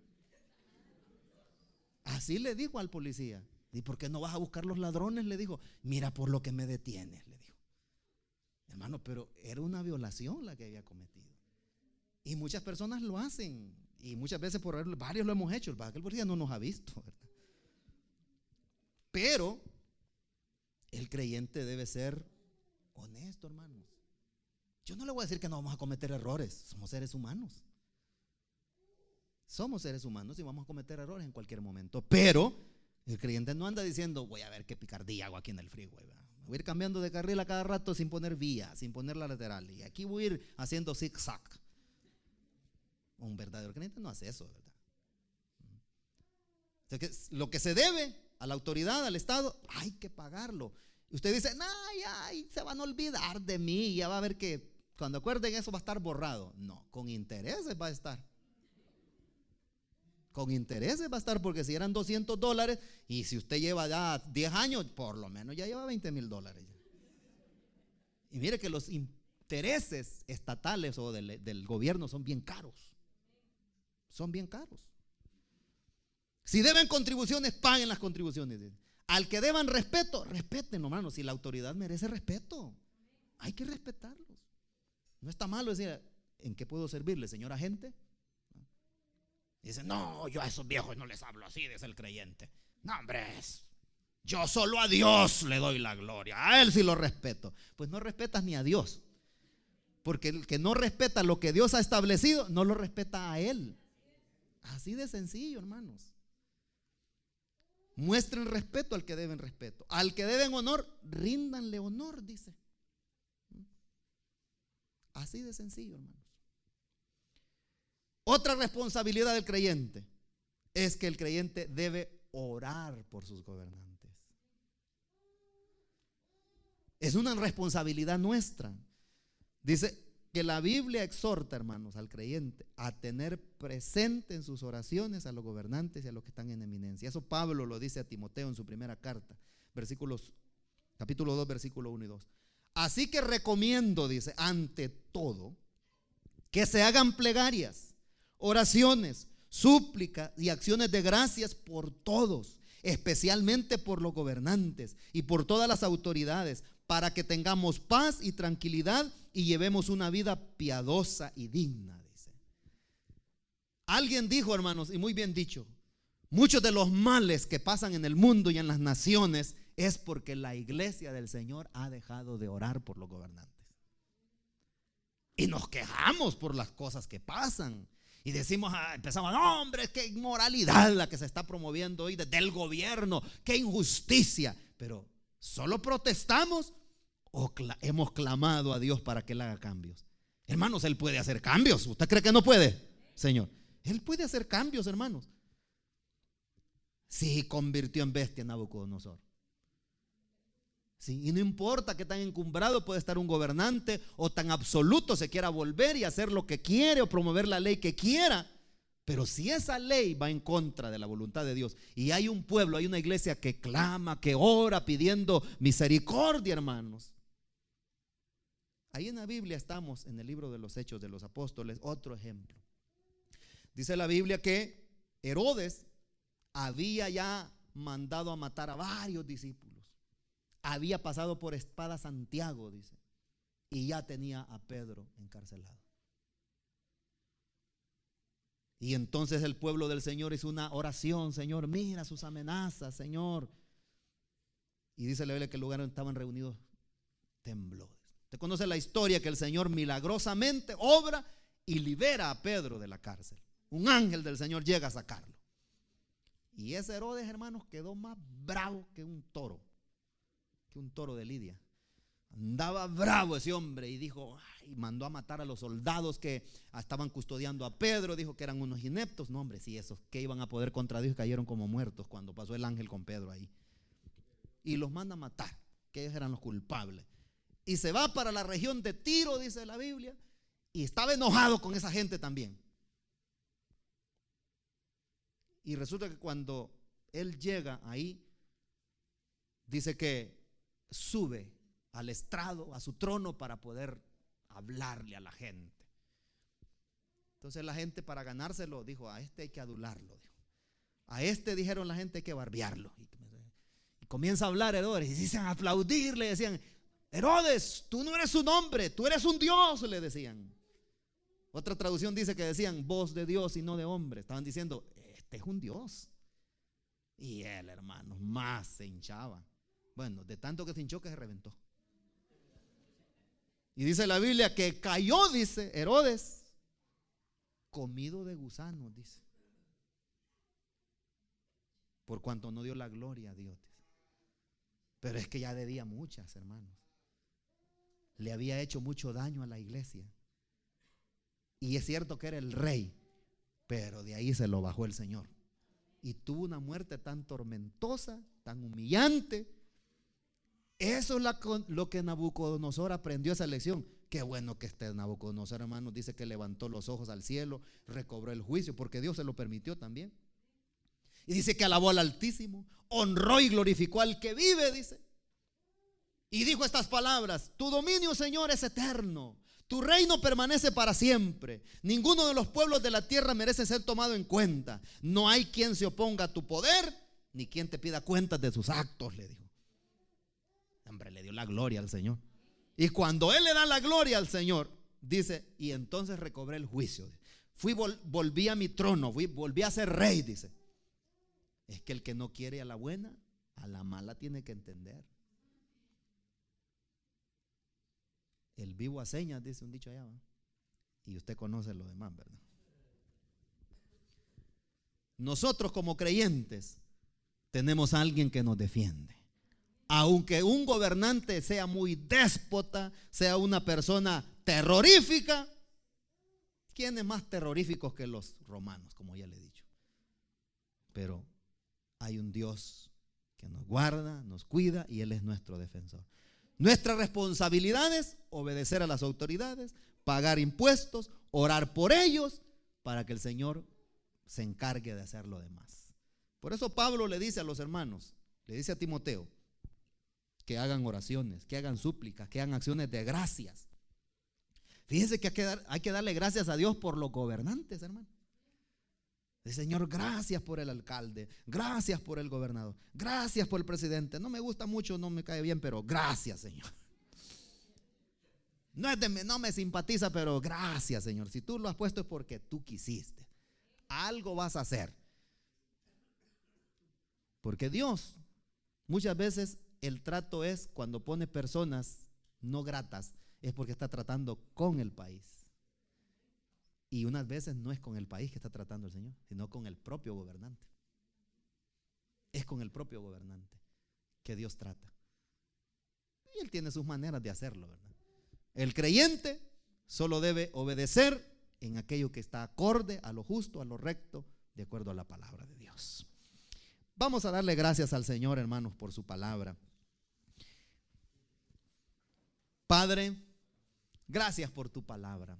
Así le dijo al policía. ¿Y por qué no vas a buscar los ladrones? Le dijo. Mira por lo que me detienes, le dijo. Hermano, pero era una violación la que había cometido. Y muchas personas lo hacen. Y muchas veces varios lo hemos hecho. El policía no nos ha visto, ¿verdad? Pero el creyente debe ser honesto, hermanos. Yo no le voy a decir que no vamos a cometer errores. Somos seres humanos. Somos seres humanos y vamos a cometer errores en cualquier momento. Pero el creyente no anda diciendo, voy a ver qué picardía hago aquí en el freeway, ¿verdad? Voy a ir cambiando de carril a cada rato sin poner vía, sin poner la lateral. Y aquí voy a ir haciendo zigzag. Un verdadero creyente no hace eso, ¿verdad? O sea que lo que se debe a la autoridad, al Estado, hay que pagarlo. Y usted dice, no, ya se van a olvidar de mí, ya va a ver que cuando acuerden eso va a estar borrado. No, con intereses va a estar. Con intereses va a estar, porque si eran $200 y si usted lleva ya 10 años, por lo menos ya lleva $20,000. Y mire que los intereses estatales o del gobierno son bien caros. Son bien caros. Si deben contribuciones, paguen las contribuciones. Al que deban respeto, respeten, hermano. Si la autoridad merece respeto, hay que respetarlos. No está malo decir, ¿en qué puedo servirle, señor agente? Dice, no, yo a esos viejos no les hablo así, dice el creyente. No, hombre, yo solo a Dios le doy la gloria, a Él sí lo respeto. Pues no respetas ni a Dios, porque el que no respeta lo que Dios ha establecido, no lo respeta a Él. Así de sencillo, hermanos. Muestren respeto al que deben respeto. Al que deben honor, ríndanle honor, dice. Así de sencillo, hermanos. Otra responsabilidad del creyente es que el creyente debe orar por sus gobernantes. Es una responsabilidad nuestra. Dice que la Biblia exhorta, hermanos, al creyente a tener presente en sus oraciones a los gobernantes y a los que están en eminencia. Eso Pablo lo dice a Timoteo en su primera carta, capítulo 2, versículo 1 y 2. Así que recomiendo, dice, ante todo, que se hagan plegarias, oraciones, súplicas y acciones de gracias por todos especialmente por los gobernantes y por todas las autoridades, para que tengamos paz y tranquilidad y llevemos una vida piadosa y digna, dice. Alguien dijo, hermanos, y muy bien dicho, muchos de los males que pasan en el mundo y en las naciones es porque la iglesia del Señor ha dejado de orar por los gobernantes. Y nos quejamos por las cosas que pasan. Y decimos, empezamos, no, hombre, qué inmoralidad la que se está promoviendo hoy desde el gobierno, qué injusticia. Pero solo protestamos o hemos clamado a Dios para que Él haga cambios. Hermanos, Él puede hacer cambios. ¿Usted cree que no puede, Señor? Él puede hacer cambios, hermanos. Sí, convirtió en bestia a Nabucodonosor. Sí, y no importa que tan encumbrado puede estar un gobernante o tan absoluto se quiera volver y hacer lo que quiere o promover la ley que quiera, pero si esa ley va en contra de la voluntad de Dios y hay un pueblo, hay una iglesia que clama, que ora pidiendo misericordia, hermanos. Ahí en la Biblia estamos, en el libro de los Hechos de los Apóstoles, otro ejemplo. Dice la Biblia que Herodes había ya mandado a matar a varios discípulos. Había pasado por espada Santiago, dice, y ya tenía a Pedro encarcelado. Y entonces el pueblo del Señor hizo una oración: Señor, mira sus amenazas, Señor. Y dice la Biblia que el lugar donde estaban reunidos tembló. Usted conoce la historia, que el Señor milagrosamente obra y libera a Pedro de la cárcel. Un ángel del Señor llega a sacarlo. Y ese Herodes, hermanos, quedó más bravo que un toro de Lidia. Andaba bravo ese hombre y dijo, y mandó a matar a los soldados que estaban custodiando a Pedro. Dijo que eran unos ineptos. No, hombre, sí, esos que iban a poder contra Dios cayeron como muertos cuando pasó el ángel con Pedro ahí. Y los manda a matar, que ellos eran los culpables. Y se va para la región de Tiro, dice la Biblia, y estaba enojado con esa gente también. Y resulta que cuando él llega ahí, dice que sube al estrado, a su trono, para poder hablarle a la gente. Entonces la gente, para ganárselo, dijo, a este hay que adularlo, dijo. A este, dijeron la gente, hay que barbearlo. Y comienza a hablar Herodes, y dicen a aplaudirle, decían, Herodes, tú no eres un hombre, tú eres un Dios, le decían. Otra traducción dice que decían, voz de Dios y no de hombre. Estaban diciendo, este es un Dios. Y él, hermano, más se hinchaba. Bueno, de tanto que se hinchó que se reventó. Y dice la Biblia que cayó, dice Herodes, comido de gusanos, dice, por cuanto no dio la gloria a Dios. Pero es que ya debía muchas, hermanos. Le había hecho mucho daño a la iglesia. Y es cierto que era el rey, pero de ahí se lo bajó el Señor. Y tuvo una muerte tan tormentosa, tan humillante. Eso es lo que Nabucodonosor aprendió, esa lección. Qué bueno que este Nabucodonosor, hermanos, dice que levantó los ojos al cielo, recobró el juicio, porque Dios se lo permitió también. Y dice que alabó al Altísimo, honró y glorificó al que vive, dice. Y dijo estas palabras: tu dominio, Señor, es eterno, tu reino permanece para siempre. Ninguno de los pueblos de la tierra merece ser tomado en cuenta. No hay quien se oponga a tu poder, ni quien te pida cuentas de sus actos, le dijo. Hombre, le dio la gloria al Señor. Y cuando él le da la gloria al Señor, dice, y entonces recobré el juicio. Volví a mi trono, volví a ser rey, dice. Es que el que no quiere a la buena, a la mala tiene que entender. El vivo a señas, dice un dicho allá, ¿va? Y usted conoce lo demás, ¿verdad? Nosotros como creyentes tenemos a alguien que nos defiende. Aunque un gobernante sea muy déspota, sea una persona terrorífica, ¿quiénes más terroríficos que los romanos, como ya le he dicho? Pero hay un Dios que nos guarda, nos cuida, y Él es nuestro defensor. Nuestra responsabilidad es obedecer a las autoridades, pagar impuestos, orar por ellos, para que el Señor se encargue de hacer lo demás. Por eso Pablo le dice a los hermanos, le dice a Timoteo, que hagan oraciones, que hagan súplicas, que hagan acciones de gracias. Fíjense que hay que darle gracias a Dios por los gobernantes, hermano. Señor, gracias por el alcalde, gracias por el gobernador, gracias por el presidente. No me gusta mucho, no me cae bien, pero gracias, Señor. No me simpatiza, pero gracias, Señor. Si tú lo has puesto es porque tú quisiste. Algo vas a hacer. Porque Dios, muchas veces el trato es cuando pone personas no gratas, es porque está tratando con el país. Y unas veces no es con el país que está tratando el Señor, sino con el propio gobernante. Es con el propio gobernante que Dios trata. Y Él tiene sus maneras de hacerlo, ¿verdad? El creyente solo debe obedecer en aquello que está acorde a lo justo, a lo recto, de acuerdo a la palabra de Dios. Vamos a darle gracias al Señor, hermanos, por su palabra. Padre, gracias por tu palabra.